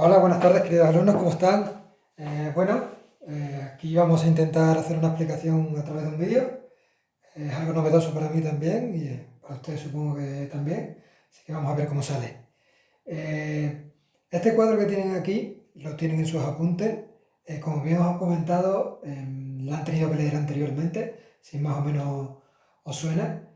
Hola, buenas tardes, queridos alumnos, ¿cómo están? Aquí vamos a intentar hacer una explicación a través de un vídeo. Es algo novedoso para mí también y para ustedes supongo que también. Así que vamos a ver cómo sale. Este cuadro que tienen aquí, lo tienen en sus apuntes. Como bien os he comentado, lo han tenido que leer anteriormente, si más o menos os suena.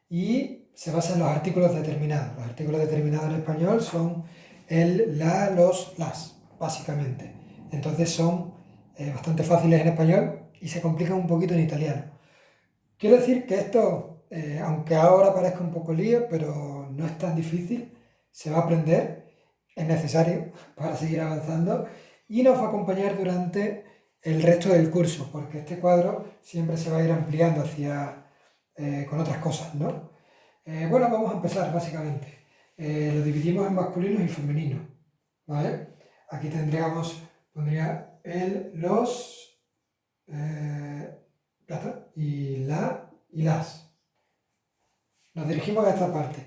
Y se basa en los artículos determinados. Los artículos determinados en español son el, la, los, las, básicamente. Entonces son bastante fáciles en español y se complican un poquito en italiano. Quiero decir que esto, aunque ahora parezca un poco lío, pero no es tan difícil, se va a aprender, es necesario para seguir avanzando y nos va a acompañar durante el resto del curso, porque este cuadro siempre se va a ir ampliando con otras cosas, ¿no? Vamos a empezar básicamente. Lo dividimos en masculinos y femeninos, ¿vale? Aquí pondría el, los, ya está, y la y las. Nos dirigimos a esta parte.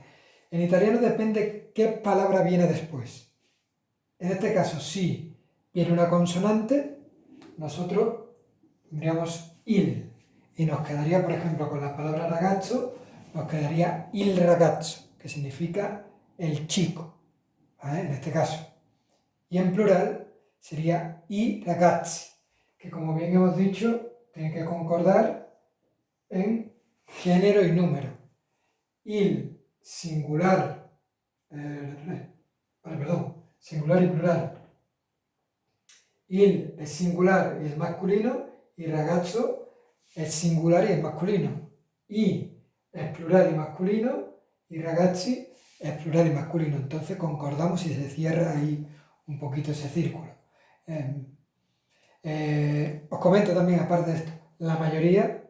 En italiano depende qué palabra viene después. En este caso, si viene una consonante, nosotros tendríamos il. Y nos quedaría, por ejemplo, con la palabra ragazzo, nos quedaría il ragazzo, que significa el chico, ¿vale? En este caso. Y en plural sería i ragazzi, que como bien hemos dicho, tiene que concordar en género y número. Il singular, singular y plural. Il es singular y es masculino, y ragazzo es singular y es masculino. I es plural y masculino, y ragazzi es plural y masculino. Entonces concordamos y se cierra ahí un poquito ese círculo. Os comento también, aparte de esto, la mayoría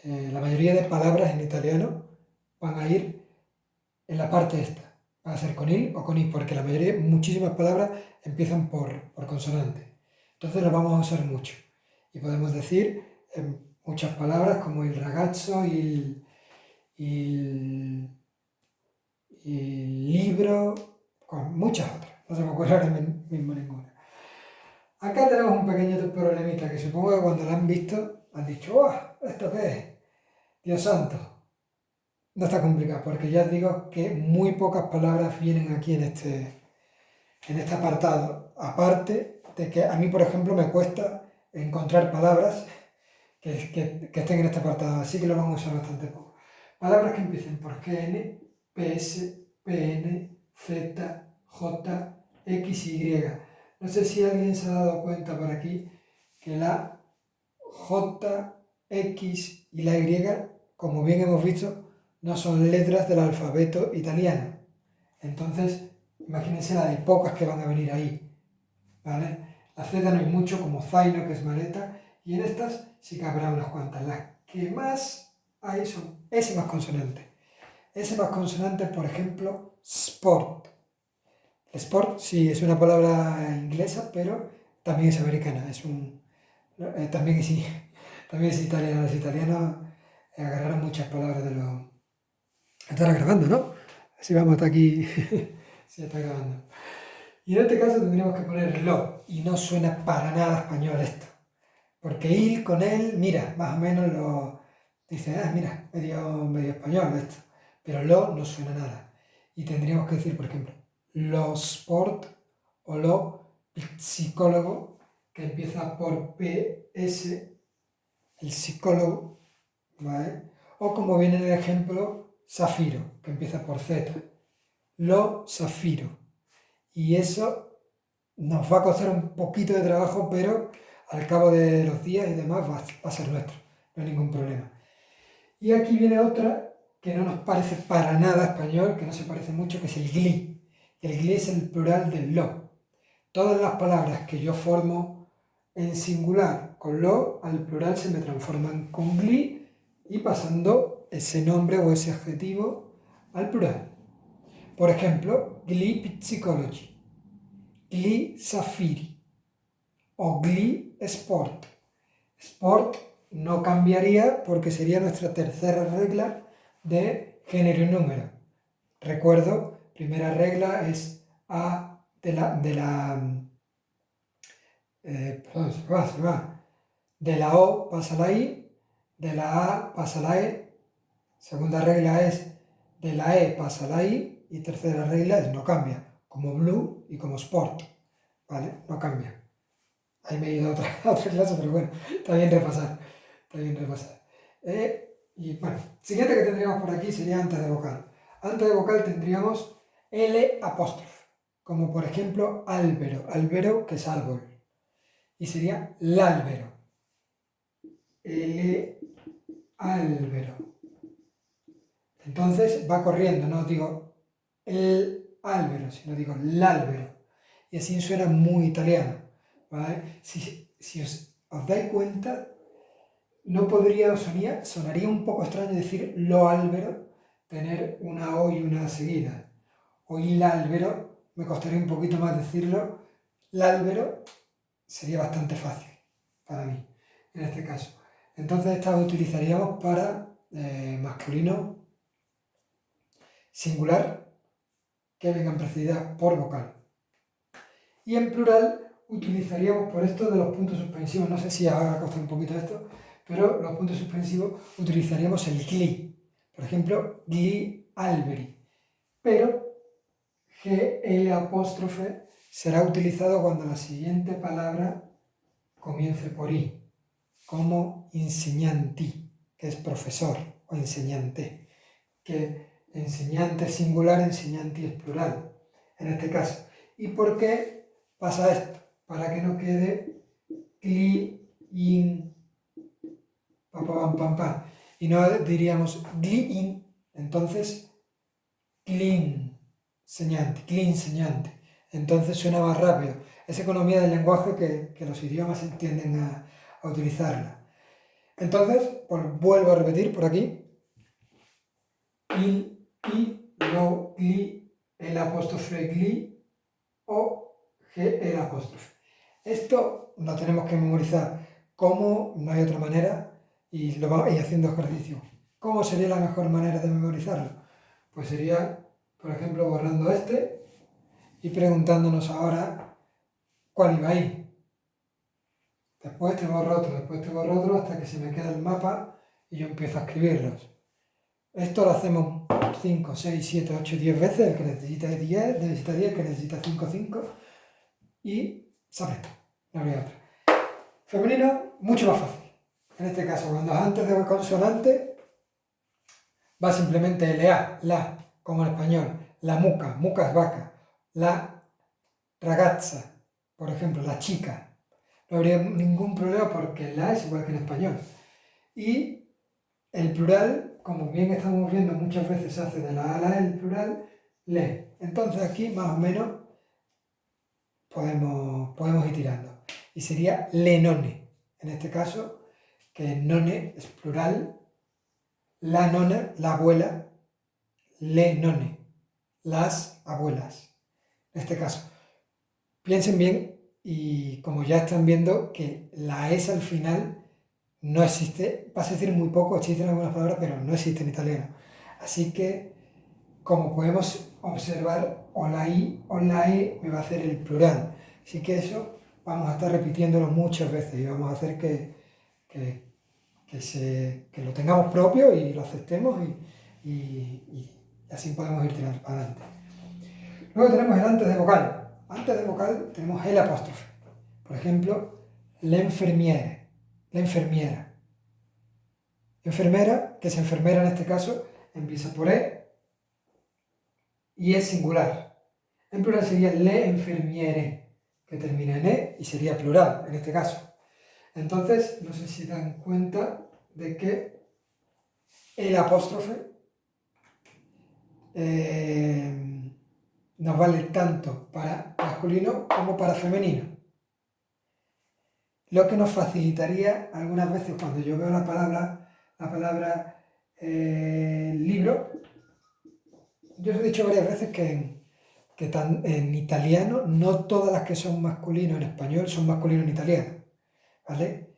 de palabras en italiano van a ir en la parte esta. Va a ser con il o con i, porque muchísimas palabras empiezan por consonante. Entonces lo vamos a usar mucho. Y podemos decir muchas palabras como il ragazzo, il libro, con muchas otras. No se me ocurre ahora mismo ninguna. Acá tenemos un pequeño problemita que supongo que cuando lo han visto han dicho, ¡oh! ¿Esto qué es? Dios santo. No está complicado, porque ya os digo que muy pocas palabras vienen aquí en este apartado. Aparte de que a mí, por ejemplo, me cuesta encontrar palabras que estén en este apartado, así que lo vamos a usar bastante poco. Palabras que empiecen por GN, PS, PN, Z, J, X, Y. No sé si alguien se ha dado cuenta por aquí que la J, X y la Y, como bien hemos visto, no son letras del alfabeto italiano. Entonces, imagínense la de pocas que van a venir ahí, ¿vale? La Z no hay mucho, como zaino, que es maleta, y en estas sí que habrá unas cuantas. Las que más hay son S más consonante. S más consonante, por ejemplo, sport. Sport sí es una palabra inglesa, pero también es americana. También es italiano. Los italianos agarraron muchas palabras de los... Estará grabando, ¿no? Así vamos hasta aquí. Sí, está grabando. Y en este caso tendríamos que poner lo, y no suena para nada español esto. Porque il con él, mira, más o menos lo dice, mira, medio español esto. Pero lo no suena nada. Y tendríamos que decir, por ejemplo, lo sport o lo psicólogo, que empieza por PS, el psicólogo, ¿vale? O como viene en el ejemplo, zafiro, que empieza por Z. Lo zafiro. Y eso nos va a costar un poquito de trabajo, pero al cabo de los días y demás va a ser nuestro, no hay ningún problema. Y aquí viene otra que no nos parece para nada español, que no se parece mucho, que es el gli. El gli es el plural del lo. Todas las palabras que yo formo en singular con lo, al plural se me transforman con gli y pasando ese nombre o ese adjetivo al plural. Por ejemplo, gli psychology, gli zafiri o gli sport. Sport no cambiaría porque sería nuestra tercera regla de género y número. Recuerdo, primera regla es A, perdón, se va. De la O pasa a la I, de la A pasa a la E. Segunda regla es de la E pasa a la I y tercera regla es no cambia, como blue y como sport, ¿vale? No cambia. Ahí me he ido a otra clase, pero bueno, está bien repasar, está bien repasar. Y bueno, siguiente que tendríamos por aquí sería antes de vocal. Antes de vocal tendríamos L apóstrofe, como por ejemplo albero, albero que es árbol, y sería l'albero, L albero. Entonces va corriendo, no digo el albero, sino digo l'albero, y así suena muy italiano, ¿vale? Si os dais cuenta, no podría, sonaría un poco extraño decir lo albero, tener una O y una seguida. O il albero, me costaría un poquito más decirlo. L'albero sería bastante fácil para mí, en este caso. Entonces esta utilizaríamos para masculino singular que vengan precedidas por vocal. Y en plural utilizaríamos por esto de los puntos suspensivos, no sé si ahora costado un poquito esto, pero los puntos suspensivos utilizaríamos el gli, por ejemplo, gli alberi, pero GL apóstrofe será utilizado cuando la siguiente palabra comience por I, como insegnanti, que es profesor, o enseñante, que enseñante es singular, enseñanti es plural, en este caso. ¿Y por qué pasa esto? Para que no quede gli, in, pam, pam, pam, pam. Y no diríamos gli, in, entonces clean, enseñante, clean, enseñante. Entonces suena más rápido. Es economía del lenguaje que los idiomas tienden a utilizarla. Entonces, pues vuelvo a repetir por aquí. Il, I, lo, gli, el apóstrofe gli o g, el apóstrofe. Esto lo tenemos que memorizar. ¿Cómo? No hay otra manera y lo vamos a ir haciendo ejercicio. ¿Cómo sería la mejor manera de memorizarlo? Pues sería, por ejemplo, borrando este y preguntándonos ahora cuál iba ahí. Después te borro otro, después te borro otro hasta que se me queda el mapa y yo empiezo a escribirlos. Esto lo hacemos 5, 6, 7, 8, 10 veces, el que necesita 10, necesita 10, el que necesita 5, 5 y se aprende. No habría otra. Femenino, mucho más fácil. En este caso, cuando es antes de una consonante, va simplemente LA, la, como en español. La muca, muca es vaca. La ragazza, por ejemplo, la chica. No habría ningún problema porque la es igual que en español. Y el plural, como bien estamos viendo, muchas veces se hace de la A a la E el plural, le. Entonces aquí más o menos podemos ir tirando. Y sería le none. En este caso, que none es plural, la nona, la abuela, le none, las abuelas. En este caso, piensen bien y como ya están viendo que la S al final no existe, vas a decir muy poco, existen algunas palabras, pero no existe en italiano. Así que, como podemos observar, o la I o la E me va a hacer el plural. Así que eso vamos a estar repitiéndolo muchas veces y vamos a hacer que lo tengamos propio y lo aceptemos y así podemos ir tirando para adelante. Luego tenemos el antes de vocal. Antes de vocal tenemos el apóstrofe. Por ejemplo, l'infermiere, la enfermiera. Enfermera, que es enfermera en este caso, empieza por E y es singular. En plural sería le enfermiere, que termina en E y sería plural en este caso. Entonces, no sé si dan cuenta de que el apóstrofe nos vale tanto para masculino como para femenino. Lo que nos facilitaría algunas veces cuando yo veo la palabra libro, yo os he dicho varias veces que en italiano no todas las que son masculino en español son masculino en italiano, ¿vale?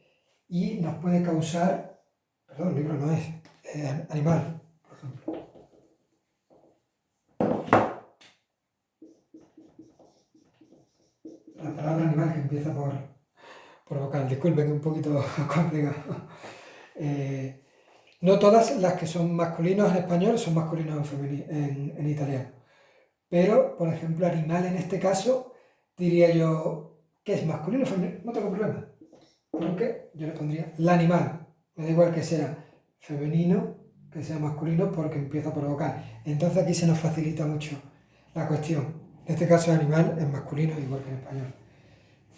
Y nos puede causar, perdón, libro no es, animal, por ejemplo. la palabra animal que empieza por vocal. Disculpen, es un poquito complicado. No todas las que son masculinos en español son masculinos en italiano. Pero, por ejemplo, animal en este caso, diría yo que es masculino o femenino, no tengo problema. Porque yo le pondría el animal. Me da igual que sea femenino, que sea masculino, porque empieza por vocal. Entonces aquí se nos facilita mucho la cuestión. En este caso el animal es masculino, igual que en español.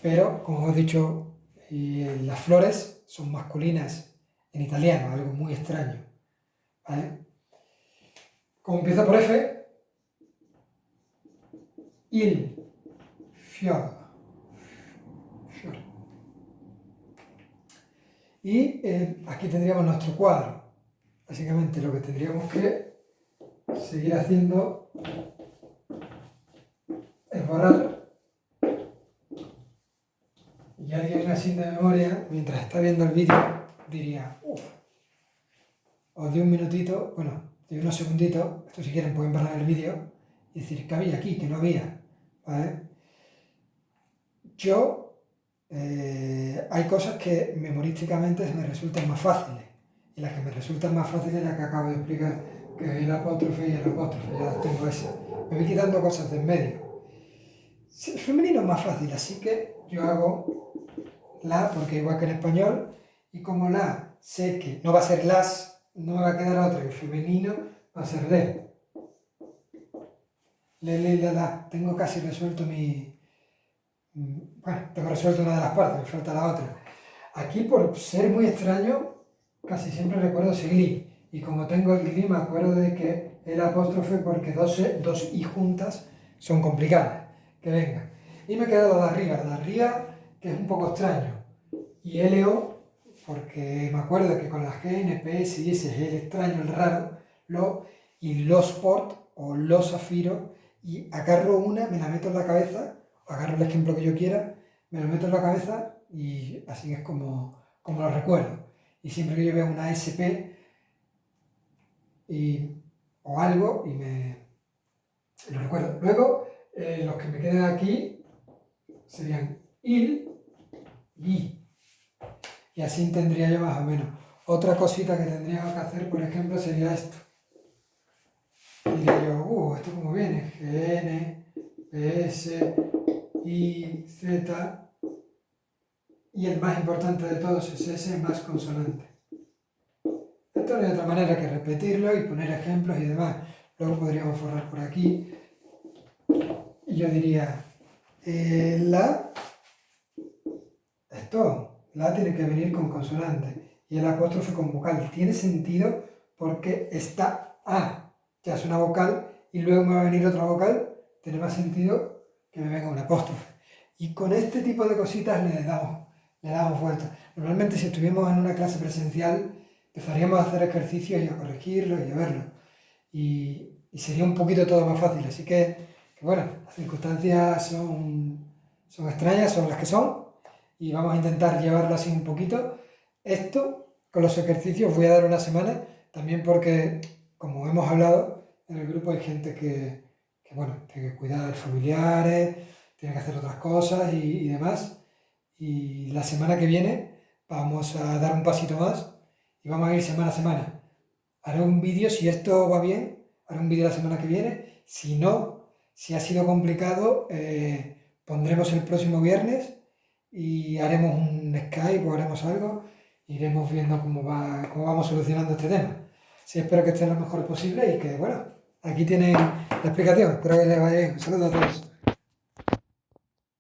Pero, como os he dicho, las flores son masculinas en italiano, algo muy extraño. ¿Vale? Como empieza por F, il fiore. Y aquí tendríamos nuestro cuadro. Básicamente lo que tendríamos que seguir haciendo es borrar. Y alguien así de memoria, mientras está viendo el vídeo, diría, os doy un minutito, bueno, doy unos segunditos, esto si quieren pueden parar el vídeo y decir, ¿qué había aquí? Que no había, ¿vale? Hay cosas que memorísticamente me resultan más fáciles, y las que me resultan más fáciles las que acabo de explicar, que es el apóstrofe y el apóstrofe, ya las tengo esas. Me voy quitando cosas de en medio. El femenino es más fácil, así que yo hago la, porque igual que en español, y como la sé que no va a ser las, no me va a quedar otra, el femenino va a ser le. Le, la. Tengo casi resuelto bueno, tengo resuelto una de las partes, me falta la otra. Aquí, por ser muy extraño, casi siempre recuerdo ese gli. Y como tengo el gli, me acuerdo de que el apóstrofe, porque dos i juntas son complicadas. Que venga. Y me queda lo de arriba, que es un poco extraño. Y LO, porque me acuerdo que con las G, NP, S y S es el extraño, el raro, lo, y los sport o los zafiro, y agarro una, me la meto en la cabeza, agarro el ejemplo que yo quiera, me lo meto en la cabeza y así es como lo recuerdo. Y siempre que yo veo una SP o algo, y lo recuerdo. Luego, los que me quedan aquí serían il y. Y así tendría yo más o menos. Otra cosita que tendríamos que hacer, por ejemplo, sería esto. Diría yo, esto como viene, GN, PS, I, Z, y el más importante de todos es S más consonante. Esto no hay otra manera que repetirlo y poner ejemplos y demás. Luego podríamos forrar por aquí. Y yo diría, la, la tiene que venir con consonante y el apóstrofe con vocal. Tiene sentido porque esta A ya es una vocal y luego me va a venir otra vocal. Tiene más sentido que me venga un apóstrofe. Y con este tipo de cositas le damos vuelta. Normalmente si estuviéramos en una clase presencial empezaríamos a hacer ejercicios y a corregirlos y a verlos. Y sería un poquito todo más fácil. Así que bueno, las circunstancias son extrañas, son las que son. Y vamos a intentar llevarlo así un poquito. Esto, con los ejercicios, voy a dar una semana, también porque, como hemos hablado, en el grupo hay gente que bueno, tiene que cuidar de familiares, tiene que hacer otras cosas y demás. Y la semana que viene vamos a dar un pasito más y vamos a ir semana a semana. Haré un vídeo, si esto va bien, haré un vídeo la semana que viene. Si no, si ha sido complicado, pondremos el próximo viernes y haremos un Skype o haremos algo, iremos viendo cómo vamos solucionando este tema. Sí, espero que esté lo mejor posible y que, bueno, aquí tienen la explicación. Espero que les vaya bien. Un saludo a todos.